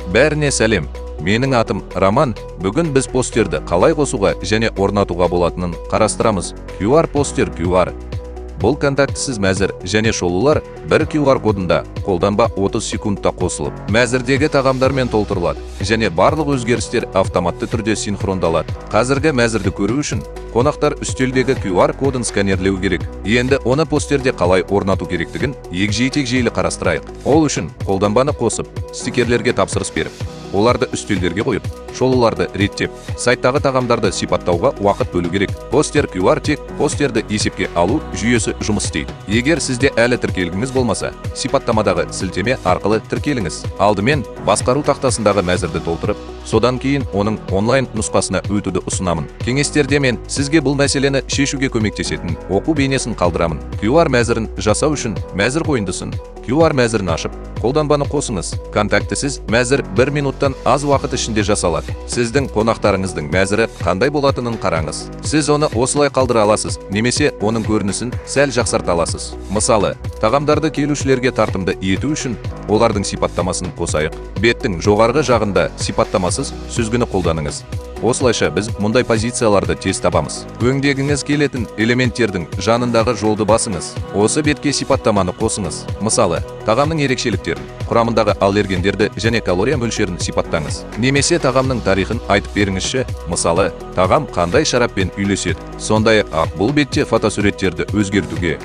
Бәріне сәлем. Менің атым Роман. Бүгін біз постерді қалай қосуға және орнатуға болатынын қарастырамыз. QR постер QR. Бұл контактісіз мәзір және шолулар бір QR кодында қолданба 30 секундта қосылып, мәзірдегі тағамдармен толтырылады және барлық өзгерістер автоматты түрде синхрондалады. Қазіргі мәзірді көру үшін қонақтар үстелдегі QR кодын сканерлеу керек. Енді оны постерде қалай орнату керектігін егжей-тегжейлі қарастырайық. Ол үшін қолданбаны қосып, стикерлерге тапсырыс беріп, оларды үстелдерге қойып, шолуларды реттеп, сайттағы тағамдарды сипаттауға уақыт бөлу керек. Постер QR тек постерді есепке алу жүйесі жұмыс істейді. Егер сізде әлі тіркелгіңіз болмаса, сипаттамадағы сілтеме арқылы тіркеліңіз. Алдымен басқару тақтасындағы мәзірді толтырып, содан кейін оның онлайн нұсқасына өтуді ұсынамын. Кеңестерде мен сізге бұл мәселені шешуге көмектесетін оқу бейнесін қалдырамын. QR мәзірін жасау үшін мәзір қойындысын, QR мәзірін ашып, қолданбаны қосыңыз. Контактісіз мәзір 1 минуттан аз уақыт ішінде жасалады. Сіздің қонақтарыңыздың мәзірі қандай болатынын қараңыз. Сіз оны осылай қалдыра аласыз, немесе оның көрінісін сәл жақсарта аласыз. Мысалы, тағамдарды келушілерге тартымды ету үшін олардың сипаттамасын қосайық. Беттің жоғарғы жағында сипаттамасыз сүзгіні қолданыңыз. Осылайша біз мұндай позицияларды тез табамыз. Өңдегіңіз келетін элементтердің жанындағы жолды басыңыз. Осы бетке сипаттаманы қосыңыз. Мысалы, тағамның ерекшеліктерін, құрамындағы аллергендерді және калория мөлшерін сипаттаңыз. Немесе тағамның тарихын айтып беріңізші. Мысалы, тағам қандай шараппен үйлеседі. Сондай-ақ бұл бетте фотосуреттерді өзгертуге,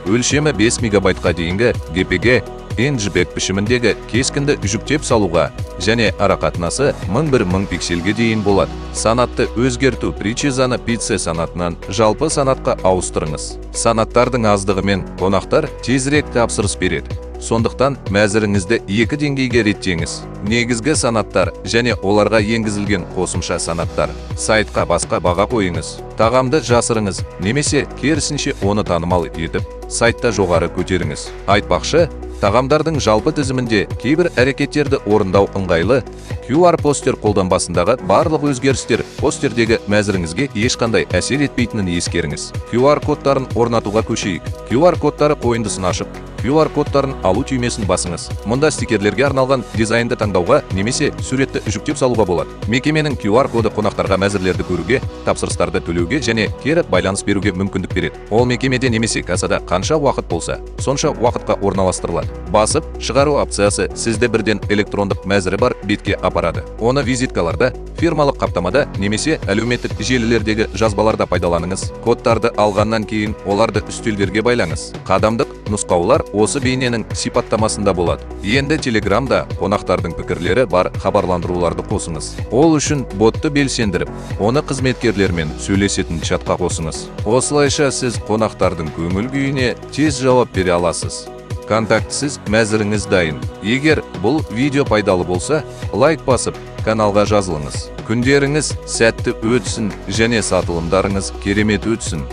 өлшемі 5 мегабайтқа дейінгі GPG NJPEG пішіміндегі кескінді жүктеп салуға және арақатынасы 1000 пиксельге дейін болады. Санатты өзгерту. Причизаны пицца санатынан жалпы санатқа ауыстырыңыз. Санаттардың аздығымен қонақтар тезірек тапсырыс береді. Сондықтан мәзіріңізді 2 деңгейге реттеңіз. Негізгі санаттар және оларға енгізілген қосымша санаттар. Сайтқа басқа баға қойыңыз. Тағамды жасырыңыз, немесе керісінше оны танымал етіп, сайтта жоғары көтеріңіз. Айтпақшы, тағамдардың жалпы тізімінде кейбір әрекеттерді орындау ыңғайлы. QR постер қолданбасындағы барлық өзгерістер постердегі мәзіріңізге ешқандай әсер етпейтінін ескеріңіз. QR кодтарын орнатуға көшейік. QR кодтары қойындысын ашып, QR кодтарын алу түймесін басыңыз. Мұнда стикерлерге арналған дизайнды таңдауға немесе суретті жүктеп салуға болады. Мекеменің QR коды қонақтарға мәзірлерді көруге, тапсырыстарды төлеуге және кері байланыс беруге мүмкіндік береді. Ол мекемеде немесе кассада қанша уақыт болса, сонша уақытқа орналастырылады. Басып шығару опциясы сізді бірден электрондық мәзірі бар бетке апарады. Оны визиткаларда, фирмалық қаптамада немесе әлеуметтік желілердегі жазбаларда пайдаланыңыз. Кодтарды алғаннан кейін оларды үстелдерге байлаңыз. Қадамдық нұсқаулар осы бейненің сипаттамасында болады. Енді Телеграмда қонақтардың пікірлері бар хабарландыруларды қосыңыз. Ол үшін ботты белсендіріп, оны қызметкерлермен сөйлесетін чатқа қосыңыз. Осылайша сіз қонақтардың көңіл күйіне тез жауап бере аласыз. Контактісіз мәзіріңіз дайын. Егер бұл видео пайдалы болса, лайк басып, каналға жазылыңыз. Күндеріңіз сәтті өтсін және сатылымдарыңыз керемет өтсін.